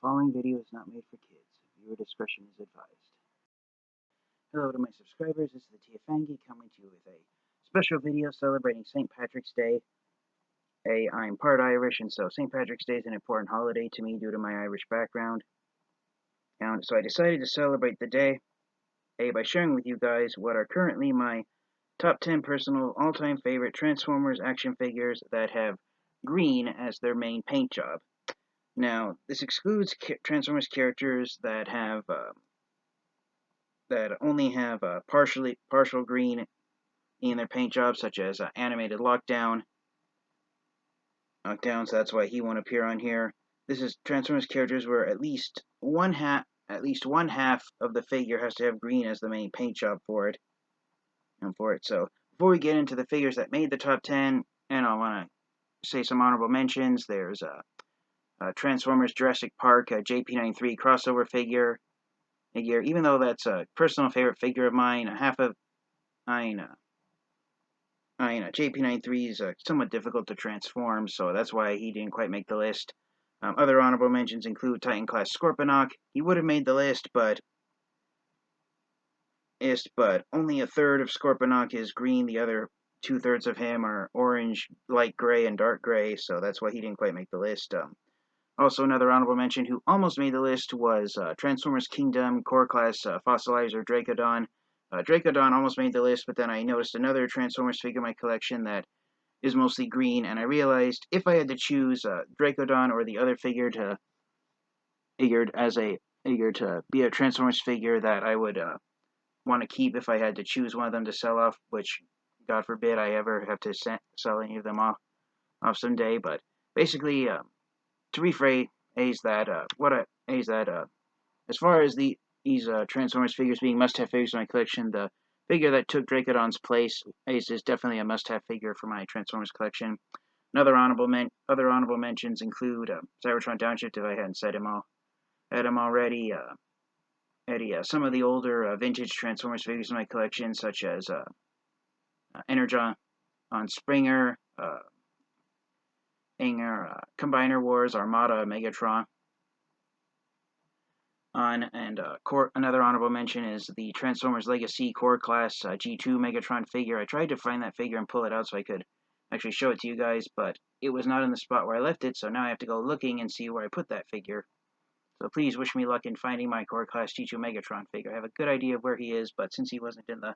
Following video is not made for kids. Viewer discretion is advised. Hello to my subscribers, this is the TFfangeek coming to you with a special video celebrating St. Patrick's Day. I'm part Irish, and so St. Patrick's Day is an important holiday to me due to my Irish background. And so I decided to celebrate the day by sharing with you guys what are currently my top 10 personal all-time favorite Transformers action figures that have green as their main paint job. Now, this excludes Transformers characters that have that only have partial green in their paint job, such as animated Lockdown. So that's why he won't appear on here. This is Transformers characters where at least one half of the figure has to have green as the main paint job for it. So before we get into the figures that made the top 10, and I want to say some honorable mentions. There's Transformers Jurassic Park JP93 crossover figure. Even though that's a personal favorite figure of mine, JP93 is somewhat difficult to transform, so that's why he didn't quite make the list. Other honorable mentions include Titan Class Scorponok. He would have made the list, but only a third of Scorponok is green. The other 2/3 of him are orange, light gray, and dark gray, so that's why he didn't quite make the list. Also, another honorable mention who almost made the list was Transformers Kingdom Core Class Fossilizer Dracodon. Dracodon almost made the list, but then I noticed another Transformers figure in my collection that is mostly green, and I realized if I had to choose Dracodon or the other figure to be a Transformers figure that I would want to keep if I had to choose one of them to sell off, which God forbid I ever have to sell any of them off someday. But basically, to rephrase that, as far as these Transformers figures being must-have figures in my collection, the figure that took Dracodon's place is definitely a must-have figure for my Transformers collection. Other honorable mentions include Cybertron Downshift, if I hadn't said him already. Some of the older vintage Transformers figures in my collection, such as Energon on Springer, Combiner Wars, Armada, Megatron. Another honorable mention is the Transformers Legacy Core Class G2 Megatron figure. I tried to find that figure and pull it out so I could actually show it to you guys, but it was not in the spot where I left it, so now I have to go looking and see where I put that figure. So please wish me luck in finding my Core Class G2 Megatron figure. I have a good idea of where he is, but since he wasn't in the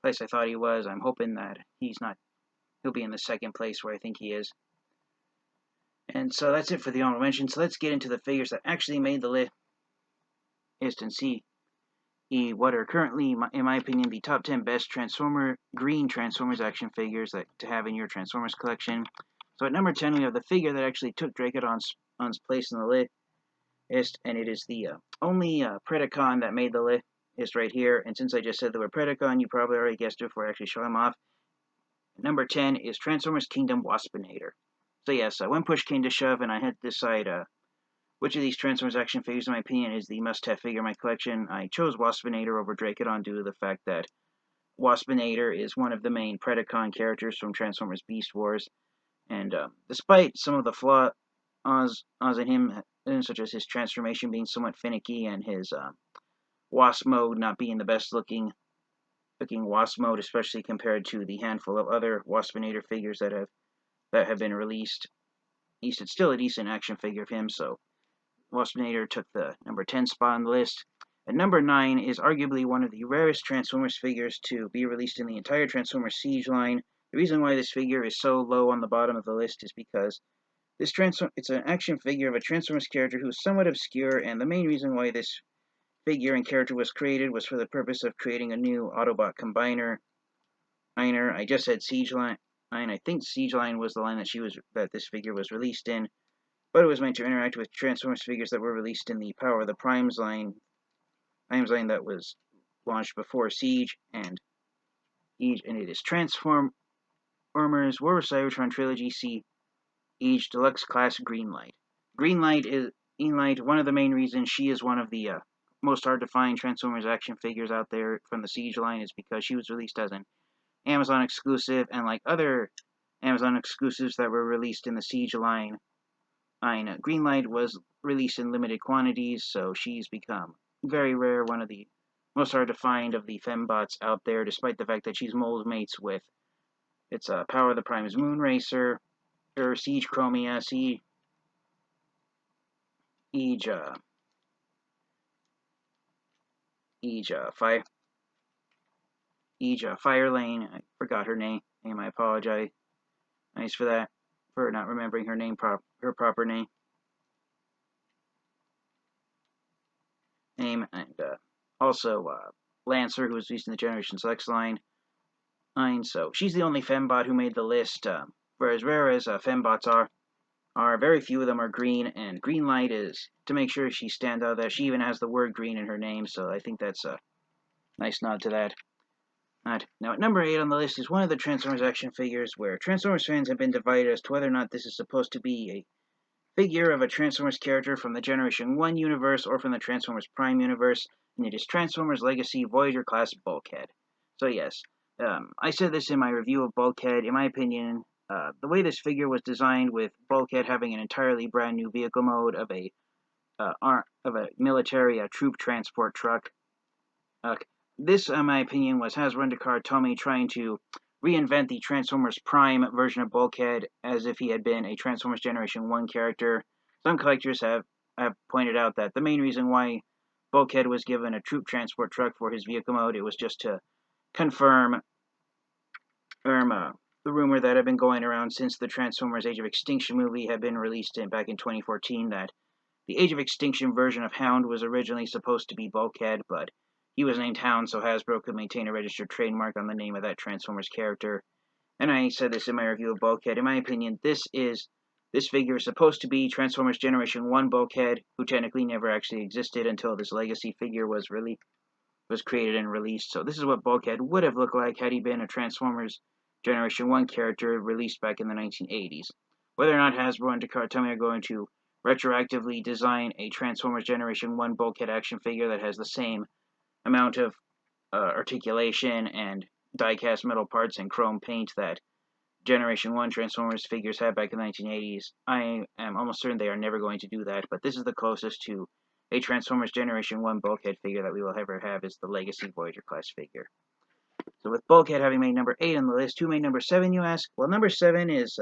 place I thought he was, I'm hoping that he'll be in the second place where I think he is. And so that's it for the honorable mentions. So let's get into the figures that actually made the list and see what are currently, in my opinion, the top 10 best green Transformers action figures to have in your Transformers collection. So at number 10, we have the figure that actually took Dracodon's place in the list, and it is the only Predacon that made the list right here. And since I just said the word Predacon, you probably already guessed it before I actually show him off. Number 10 is Transformers Kingdom Waspinator. So yes, when push came to shove and I had to decide which of these Transformers action figures, in my opinion, is the must-have figure in my collection, I chose Waspinator over Dracodon due to the fact that Waspinator is one of the main Predacon characters from Transformers Beast Wars. And despite some of the flaws in him, such as his transformation being somewhat finicky and his Wasp mode not being the best looking Wasp mode, especially compared to the handful of other Waspinator figures that have been released, at least it's still a decent action figure of him, so Waspinator took the number 10 spot on the list. And number 9 is arguably one of the rarest Transformers figures to be released in the entire Transformers Siege line. The reason why this figure is so low on the bottom of the list is because it's an action figure of a Transformers character who is somewhat obscure, and the main reason why this figure and character was created was for the purpose of creating a new Autobot Combiner. I just said Siege line. I think Siege line was the line that this figure was released in, but it was meant to interact with Transformers figures that were released in the Power of the Primes line. That was launched before Siege, and it is Transformers War of Cybertron Trilogy Siege Deluxe Class Greenlight. Greenlight is one of the main reasons she is one of the most hard to find Transformers action figures out there from the Siege line is because she was released as an Amazon exclusive, and like other Amazon exclusives that were released in the Siege line, Greenlight was released in limited quantities, so she's become very rare, one of the most hard to find of the fembots out there, despite the fact that she's mold mates with its Power of the Prime's Moonracer, Siege Chromia, Siege Fire Lane. I forgot her name. I apologize. Nice for that, for not remembering her name, her proper name. And also Lancer, who was released in the Generation Select line. So she's the only fembot who made the list. For as rare as fembots are very few of them are green, and Greenlight is to make sure she stands out. That she even has the word green in her name, so I think that's a nice nod to that. Now, at number 8 on the list is one of the Transformers action figures where Transformers fans have been divided as to whether or not this is supposed to be a figure of a Transformers character from the Generation 1 universe or from the Transformers Prime universe, and it is Transformers Legacy Voyager class Bulkhead. So yes, I said this in my review of Bulkhead. In my opinion, the way this figure was designed, with Bulkhead having an entirely brand new vehicle mode of a military troop transport truck, this, in my opinion, was Hasbro and Dakar Tomy trying to reinvent the Transformers Prime version of Bulkhead as if he had been a Transformers Generation 1 character. Some collectors have pointed out that the main reason why Bulkhead was given a troop transport truck for his vehicle mode, it was just to confirm the rumor that had been going around since the Transformers Age of Extinction movie had been released back in 2014, that the Age of Extinction version of Hound was originally supposed to be Bulkhead, but he was named Hound, so Hasbro could maintain a registered trademark on the name of that Transformers character. And I said this in my review of Bulkhead. In my opinion, this figure is supposed to be Transformers Generation 1 Bulkhead, who technically never actually existed until this Legacy figure was created and released. So this is what Bulkhead would have looked like had he been a Transformers Generation 1 character released back in the 1980s. Whether or not Hasbro and Dakar Tomy are going to retroactively design a Transformers Generation 1 Bulkhead action figure that has the same amount of articulation and die-cast metal parts and chrome paint that Generation 1 Transformers figures had back in the 1980s, I am almost certain they are never going to do that, but this is the closest to a Transformers Generation 1 Bulkhead figure that we will ever have, is the Legacy Voyager class figure. So with Bulkhead having made number 8 on the list, who made number 7, you ask? Well, number 7 is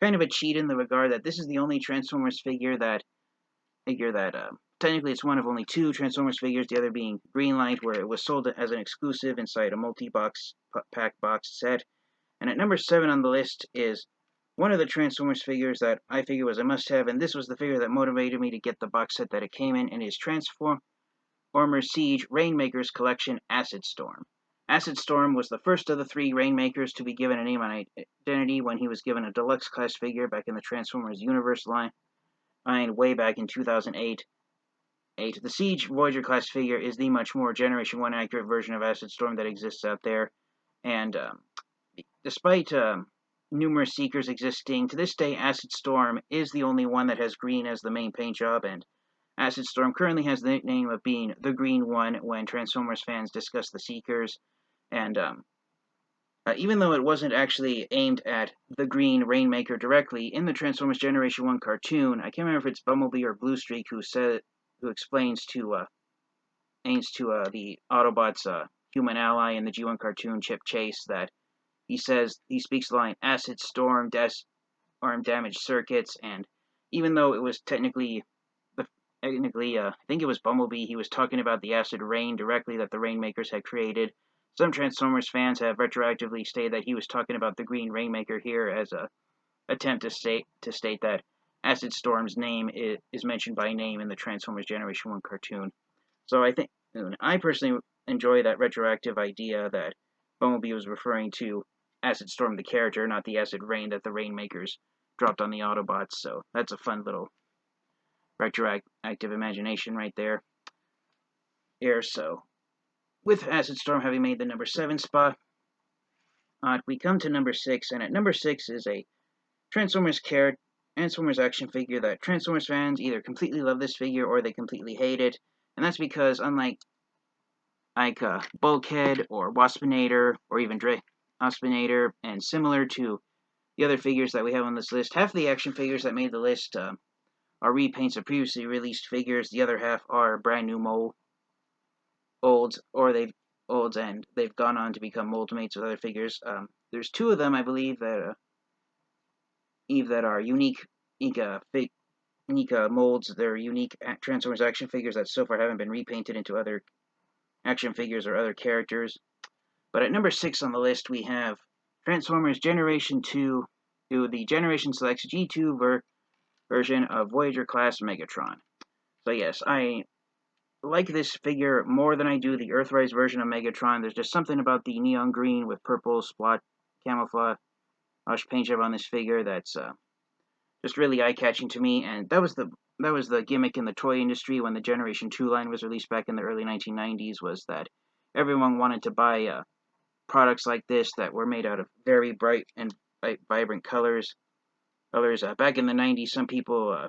kind of a cheat in the regard that this is the only Transformers figure that technically it's one of only 2 Transformers figures, the other being Greenlight, where it was sold as an exclusive inside a multi-box pack box set. And at number 7 on the list is one of the Transformers figures that I figure was a must-have, and this was the figure that motivated me to get the box set that it came in, and is Transformers Siege Rainmakers Collection Acid Storm. Acid Storm was the first of the 3 Rainmakers to be given a name and identity when he was given a deluxe class figure back in the Transformers Universe line way back in 2008. The Siege Voyager class figure is the much more Generation 1 accurate version of Acid Storm that exists out there, and despite numerous Seekers existing, to this day Acid Storm is the only one that has green as the main paint job, and Acid Storm currently has the nickname of being the Green One when Transformers fans discuss the Seekers, and even though it wasn't actually aimed at the Green Rainmaker directly, in the Transformers Generation 1 cartoon, I can't remember if it's Bumblebee or Bluestreak who explains to the Autobots' human ally in the G1 cartoon, Chip Chase, that he speaks the line, Acid Storm, arm damaged circuits, and even though it was technically, I think it was Bumblebee, he was talking about the acid rain directly that the Rainmakers had created. Some Transformers fans have retroactively stated that he was talking about the Green Rainmaker here as a attempt to state that Acid Storm's name is mentioned by name in the Transformers Generation 1 cartoon. So I personally enjoy that retroactive idea that Bumblebee was referring to Acid Storm the character, not the acid rain that the Rainmakers dropped on the Autobots. So that's a fun little retroactive imagination right there. So with Acid Storm having made the number 7 spot, we come to number 6, and at number 6 is a Transformers action figure that Transformers fans either completely love this figure or they completely hate it, and that's because unlike Bulkhead or Waspinator or even Waspinator, and similar to the other figures that we have on this list, half the action figures that made the list are repaints of previously released figures. The other half are brand new molds, and they've gone on to become mold mates with other figures. There's 2 of them, I believe, that are unique molds. They're unique Transformers action figures that so far haven't been repainted into other action figures or other characters. But at number 6 on the list, we have Transformers Generation 2, the Generation Selects G2 version of Voyager class Megatron. So yes, I like this figure more than I do the Earthrise version of Megatron. There's just something about the neon green with purple splot camouflage paint job on this figure that's just really eye-catching to me, and that was the gimmick in the toy industry when the Generation 2 line was released back in the early 1990s, was that everyone wanted to buy products like this that were made out of very bright and vibrant colors. Back in the 90s, some people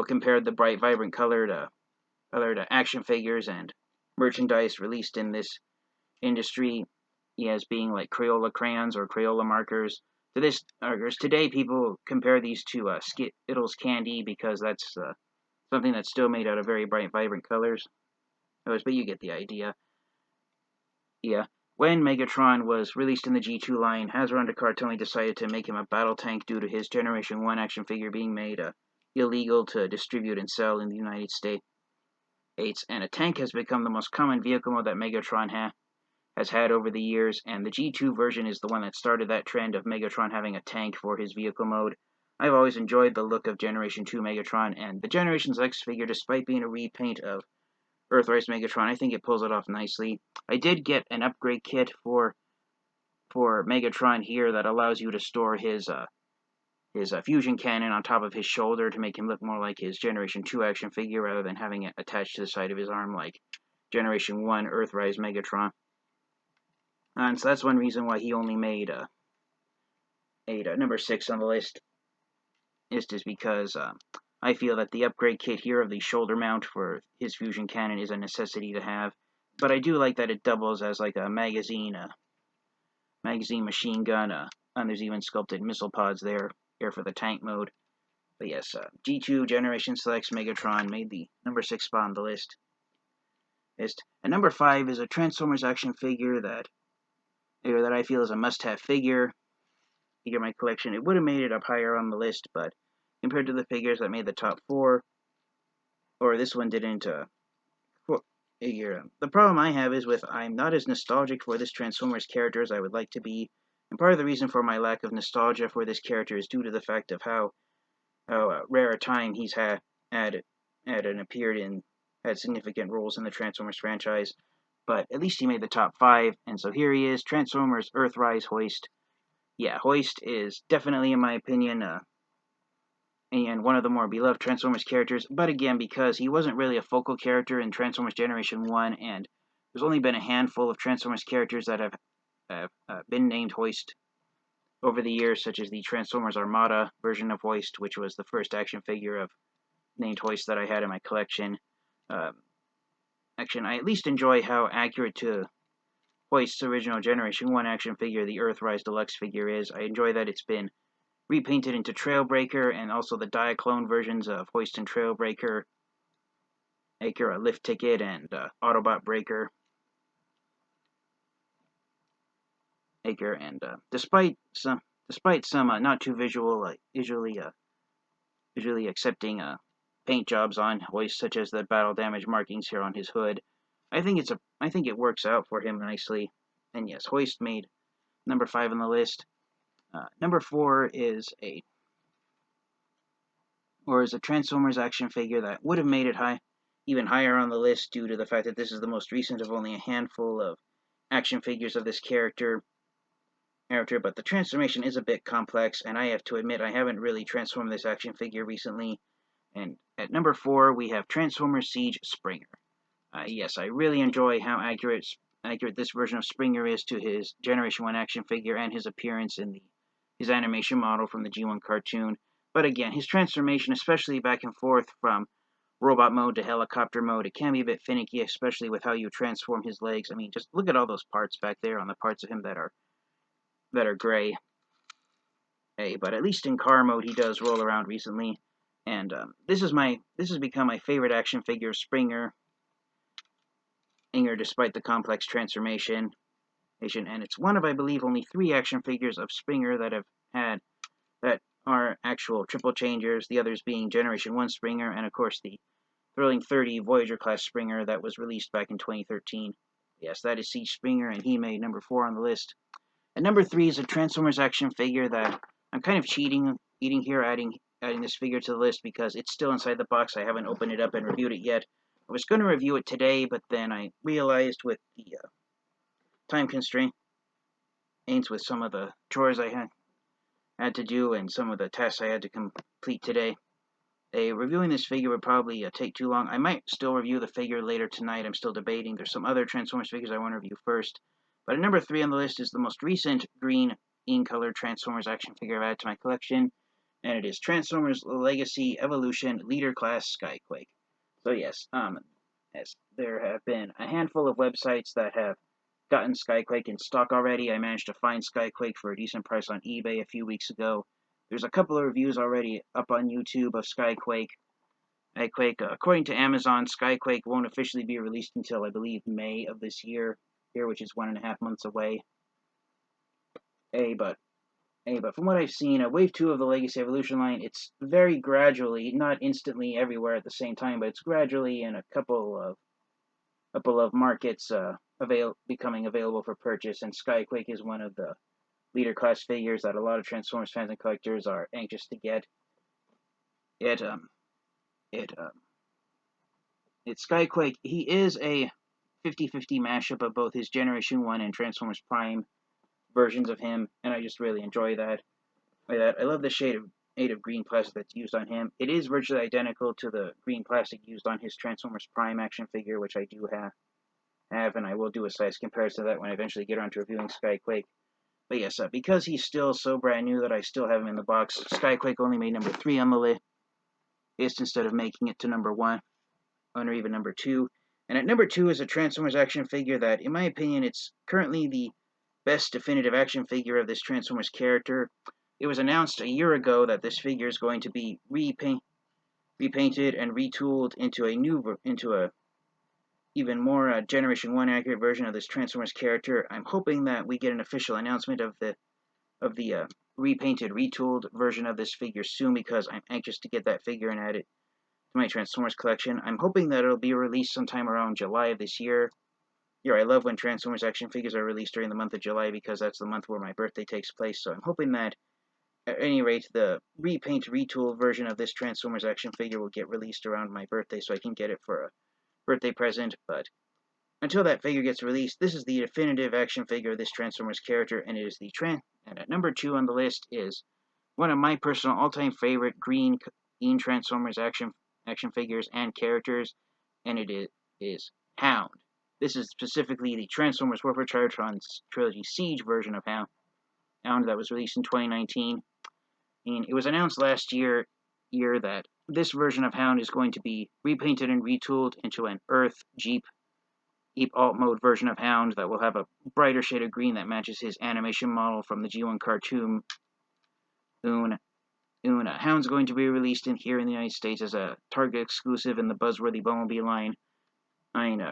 compared the bright, vibrant color to other action figures and merchandise released in this industry as being like Crayola crayons or Crayola markers. Today, people compare these to Skittles candy because that's something that's still made out of very bright, vibrant colors. But you get the idea. Yeah. When Megatron was released in the G2 line, Hasbro and Cartoni decided to make him a battle tank due to his Generation 1 action figure being made illegal to distribute and sell in the United States. And a tank has become the most common vehicle mode that Megatron has had over the years, and the G2 version is the one that started that trend of Megatron having a tank for his vehicle mode. I've always enjoyed the look of Generation 2 Megatron, and the Generations X figure, despite being a repaint of Earthrise Megatron, I think it pulls it off nicely. I did get an upgrade kit for Megatron here that allows you to store his fusion cannon on top of his shoulder to make him look more like his Generation 2 action figure rather than having it attached to the side of his arm like Generation 1 Earthrise Megatron. And so that's one reason why he only made number 6 on the list, is just because I feel that the upgrade kit here of the shoulder mount for his fusion cannon is a necessity to have. But I do like that it doubles as like a magazine machine gun, and there's even sculpted missile pods there for the tank mode. But yes, G2 Generation Selects Megatron made the number 6 spot on the list. And number 5 is a Transformers action figure that I feel is a must-have figure in my collection. It would have made it up higher on the list, but compared to the figures that made the top 4, or this one didn't figure. The problem I have is I'm not as nostalgic for this Transformers character as I would like to be, and part of the reason for my lack of nostalgia for this character is due to the fact of how rare a time he's had and appeared in, had significant roles in the Transformers franchise. But at least he made the top 5, and so here he is, Transformers Earthrise Hoist. Yeah, Hoist is definitely, in my opinion, and one of the more beloved Transformers characters, but again, because he wasn't really a focal character in Transformers Generation 1, and there's only been a handful of Transformers characters that have been named Hoist over the years, such as the Transformers Armada version of Hoist, which was the first action figure of named Hoist that I had in my collection. I at least enjoy how accurate to Hoist's original Generation 1 action figure, the Earthrise Deluxe figure, is. I enjoy that it's been repainted into Trailbreaker, and also the Diaclone versions of Hoist and Trailbreaker, Lift Ticket, and Autobot Breaker. Despite some not too visually accepting paint jobs on Hoist, such as the battle damage markings here on his hood, I think it works out for him nicely. And yes, Hoist made number 5 on the list. Number 4 is a Transformers action figure that would have made it even higher on the list due to the fact that this is the most recent of only a handful of action figures of this character. But the transformation is a bit complex, and I have to admit I haven't really transformed this action figure recently. And at number 4, we have Transformers Siege Springer. Yes, I really enjoy how accurate this version of Springer is to his Generation 1 action figure and his appearance in his animation model from the G1 cartoon. But again, his transformation, especially back and forth from robot mode to helicopter mode, it can be a bit finicky, especially with how you transform his legs. I mean, just look at all those parts back there on the parts of him that are gray. but at least in car mode he does roll around recently. And this has become my favorite action figure, Springer, despite the complex transformation. And it's one of, I believe, only 3 action figures of Springer that are actual triple changers, the others being Generation 1 Springer, and of course the Thrilling 30 Voyager class Springer that was released back in 2013. Yes, that is Siege Springer, and he made number 4 on the list. And number 3 is a Transformers action figure that I'm kind of cheating here, adding this figure to the list because it's still inside the box. I haven't opened it up and reviewed it yet. I was going to review it today, but then I realized with the time constraints with some of the chores I had to do and some of the tests I had to complete today, reviewing this figure would probably take too long. I might still review the figure later tonight. I'm still debating. There's some other Transformers figures I want to review first. But at number 3 on the list is the most recent green in-color Transformers action figure I've added to my collection, and it is Transformers Legacy Evolution Leader Class Skyquake. So yes, there have been a handful of websites that have gotten Skyquake in stock already. I managed to find Skyquake for a decent price on eBay a few weeks ago. There's a couple of reviews already up on YouTube of Skyquake. According to Amazon, Skyquake won't officially be released until, I believe, May of this year, which is 1.5 months away. But from what I've seen, Wave 2 of the Legacy Evolution line, it's very gradually, not instantly everywhere at the same time, but it's gradually in a couple of markets becoming available for purchase, and Skyquake is one of the leader class figures that a lot of Transformers fans and collectors are anxious to get. It's Skyquake. He is a 50-50 mashup of both his Generation 1 and Transformers Prime versions of him, and I just really enjoy that. I love the shade of green plastic that's used on him. It is virtually identical to the green plastic used on his Transformers Prime action figure, which I do have, and I will do a size comparison of that when I eventually get around to reviewing Skyquake. But yes, because he's still so brand new that I still have him in the box, Skyquake only made number 3 on the list instead of making it to number 1, or even number 2. And at number 2 is a Transformers action figure that, in my opinion, it's currently the best definitive action figure of this Transformers character. It was announced a year ago that this figure is going to be repainted and retooled into a even more Generation 1 accurate version of this Transformers character. I'm hoping that we get an official announcement of the repainted, retooled version of this figure soon, because I'm anxious to get that figure and add it to my Transformers collection. I'm hoping that it'll be released sometime around July of this year. I love when Transformers action figures are released during the month of July because that's the month where my birthday takes place, so I'm hoping that, at any rate, the repaint, retool version of this Transformers action figure will get released around my birthday so I can get it for a birthday present. But until that figure gets released, this is the definitive action figure of this Transformers character, and it is and at number 2 on the list is one of my personal all-time favorite green Transformers action figures and characters, and it is Hound. This is specifically the Transformers Warfare Cybertron's Trilogy Siege version of Hound that was released in 2019. And it was announced last year that this version of Hound is going to be repainted and retooled into an Earth Jeep alt mode version of Hound that will have a brighter shade of green that matches his animation model from the G1 cartoon. Hound's going to be released here in the United States as a Target exclusive in the Buzzworthy Bumblebee line.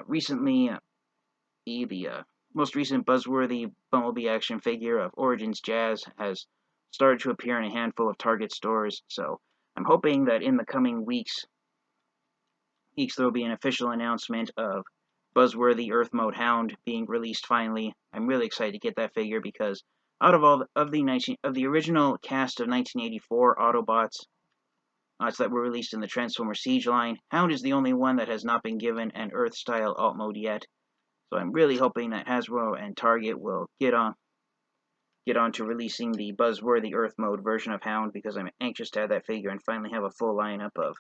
Recently, the most recent Buzzworthy Bumblebee action figure of Origins Jazz has started to appear in a handful of Target stores, so I'm hoping that in the coming weeks there will be an official announcement of Buzzworthy Earth Mode Hound being released finally. I'm really excited to get that figure because out of all of the original cast of 1984 Autobots that were released in the Transformers Siege line, Hound is the only one that has not been given an Earth-style alt mode yet. So I'm really hoping that Hasbro and Target will get on to releasing the Buzzworthy Earth Mode version of Hound, because I'm anxious to have that figure and finally have a full lineup of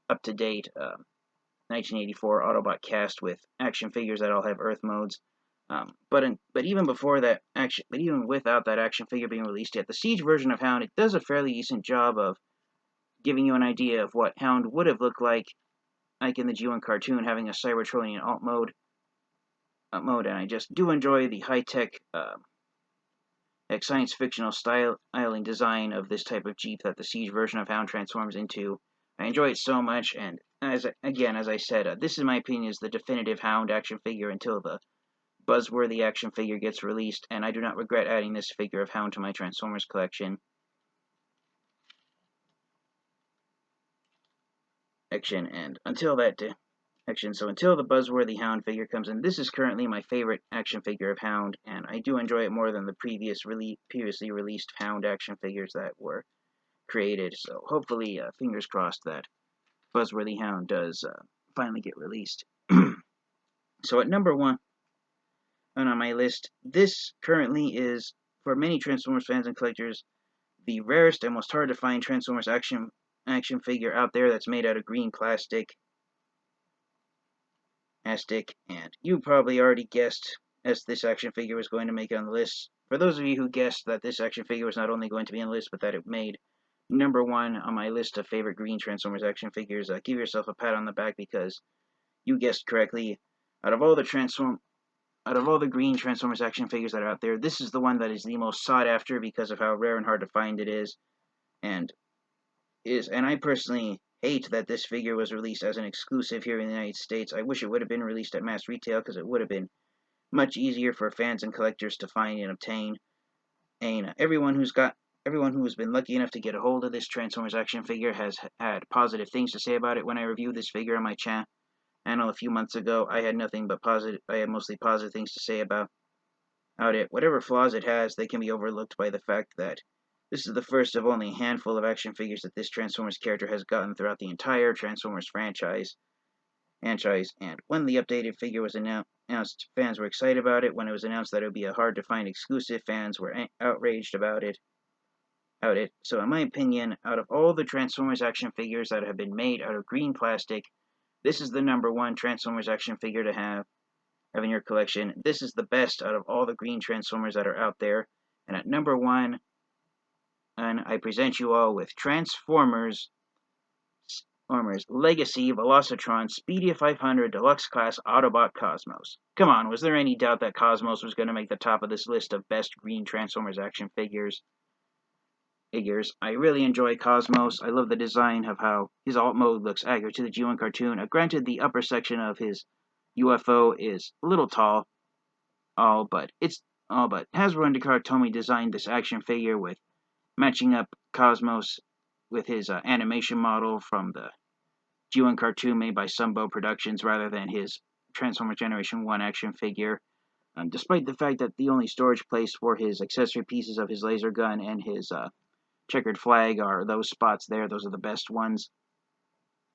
up-to-date 1984 Autobot cast with action figures that all have Earth modes. But even without that action figure being released yet, the Siege version of Hound, it does a fairly decent job of giving you an idea of what Hound would have looked like in the G1 cartoon, having a Cybertronian alt mode. And I just do enjoy the high-tech science fictional styling design of this type of Jeep that the Siege version of Hound transforms into. I enjoy it so much, and as I said, this, in my opinion, is the definitive Hound action figure until the buzzworthy action figure gets released, and I do not regret adding this figure of Hound to my Transformers collection. And until that so until the buzzworthy Hound figure comes in, this is currently my favorite action figure of Hound, and I do enjoy it more than the previously released Hound action figures that were created. So hopefully, fingers crossed that buzzworthy Hound does finally get released. So at number 1 on my list, this currently is, for many Transformers fans and collectors, the rarest and most hard to find Transformers action figure out there that's made out of green plastic. And you probably already guessed as this action figure was going to make it on the list. For those of you who guessed that this action figure was not only going to be on the list, but that it made number 1 on my list of favorite green Transformers action figures, give yourself a pat on the back because you guessed correctly. Out of all the green Transformers action figures that are out there, this is the one that is the most sought after because of how rare and hard to find it is. And I personally hate that this figure was released as an exclusive here in the United States. I wish it would have been released at mass retail because it would have been much easier for fans and collectors to find and obtain. And everyone who has been lucky enough to get a hold of this Transformers action figure has had positive things to say about it. When I reviewed this figure on my channel a few months ago, I had mostly positive things to say about it. Whatever flaws it has, they can be overlooked by the fact that this is the first of only a handful of action figures that this Transformers character has gotten throughout the entire Transformers franchise. And when the updated figure was announced, fans were excited about it. When it was announced that it would be a hard-to-find exclusive, fans were outraged about it. So in my opinion, out of all the Transformers action figures that have been made out of green plastic, this is the number 1 Transformers action figure to have in your collection. This is the best out of all the green Transformers that are out there. And at number 1, and I present you all with Transformers Legacy Velocitron Speedia 500 Deluxe Class Autobot Cosmos. Come on, was there any doubt that Cosmos was going to make the top of this list of best green Transformers action figures? I really enjoy Cosmos. I love the design of how his alt mode looks accurate to the G1 cartoon. Granted, the upper section of his UFO is a little tall, but Hasbro and Takara Tomy designed this action figure with matching up Cosmos with his animation model from the G1 cartoon made by Sunbow Productions rather than his Transformers Generation 1 action figure. Despite the fact that the only storage place for his accessory pieces of his laser gun and his checkered flag are those spots there, those are the best ones.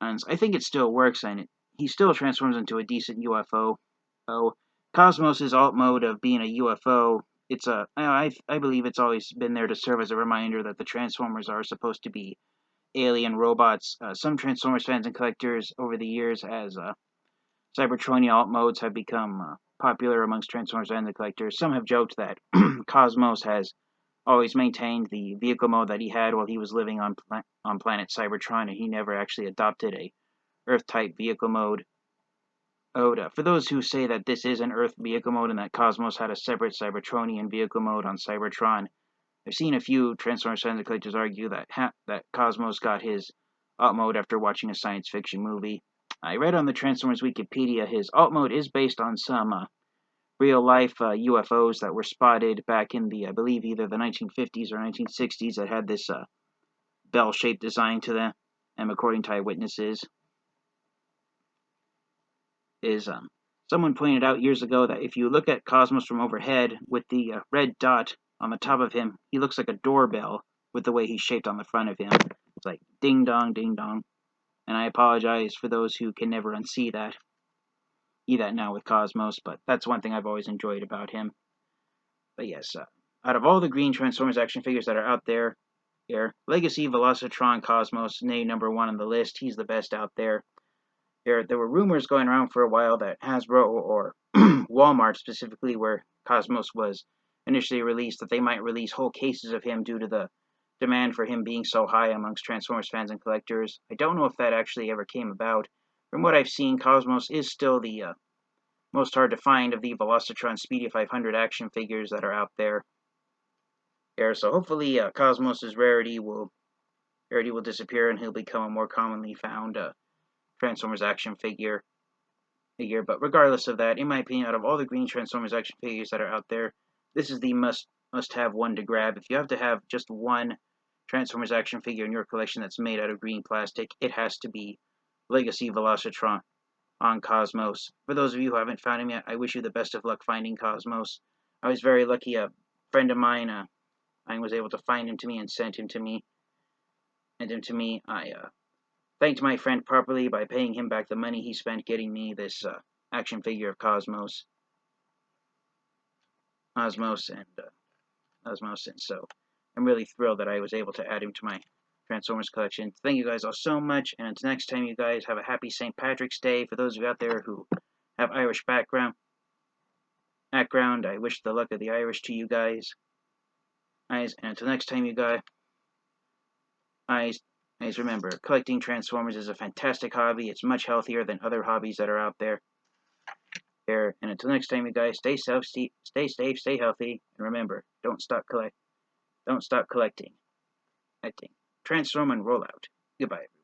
And I think it still works, and he still transforms into a decent UFO. Cosmos' alt mode of being a UFO, I believe it's always been there to serve as a reminder that the Transformers are supposed to be alien robots. Some Transformers fans and collectors over the years, as Cybertronian alt modes have become popular amongst Transformers fans and collectors, some have joked that Cosmos has always maintained the vehicle mode that he had while he was living on planet Cybertron, and he never actually adopted a Earth-type vehicle mode. For those who say that this is an Earth vehicle mode and that Cosmos had a separate Cybertronian vehicle mode on Cybertron, I've seen a few Transformers fans and collectors argue that Cosmos got his alt mode after watching a science fiction movie. I read on the Transformers Wikipedia his alt mode is based on some real-life UFOs that were spotted back in the, I believe, either the 1950s or 1960s that had this bell-shaped design to them, and according to eyewitnesses, someone pointed out years ago that if you look at Cosmos from overhead with the red dot on the top of him, he looks like a doorbell with the way he's shaped on the front of him. It's like ding dong, ding dong. And I apologize for those who can never unsee that. That now with Cosmos, but that's one thing I've always enjoyed about him. But yes, out of all the green Transformers action figures that are out there, Legacy Velocitron Cosmos, named number 1 on the list. He's the best out there. There were rumors going around for a while that Hasbro or Walmart specifically, where Cosmos was initially released, that they might release whole cases of him due to the demand for him being so high amongst Transformers fans and collectors. I don't know if that actually ever came about. From what I've seen, Cosmos is still the most hard to find of the Velocitron Speedia 500 action figures that are out there. here. So hopefully Cosmos' rarity will disappear and he'll become a more commonly found Transformers action figure. But regardless of that, in my opinion, out of all the green Transformers action figures that are out there, this is the must-have one to grab. If you have to have just one Transformers action figure in your collection that's made out of green plastic, it has to be Legacy Velocitron on Cosmos. For those of you who haven't found him yet, I wish you the best of luck finding Cosmos. I was very lucky. A friend of mine, I was able to find him to me and sent him to me. I thanked my friend properly by paying him back the money he spent getting me this action figure of Cosmos, and so I'm really thrilled that I was able to add him to my Transformers collection. Thank you guys all so much, and until next time, you guys have a happy St. Patrick's Day. For those of you out there who have Irish background, I wish the luck of the Irish to you guys. And until next time, you guys, remember, collecting Transformers is a fantastic hobby. It's much healthier than other hobbies that are out there. And until next time, you guys, stay safe, stay healthy, and remember, don't stop collecting. Transform and roll out. Goodbye, everyone.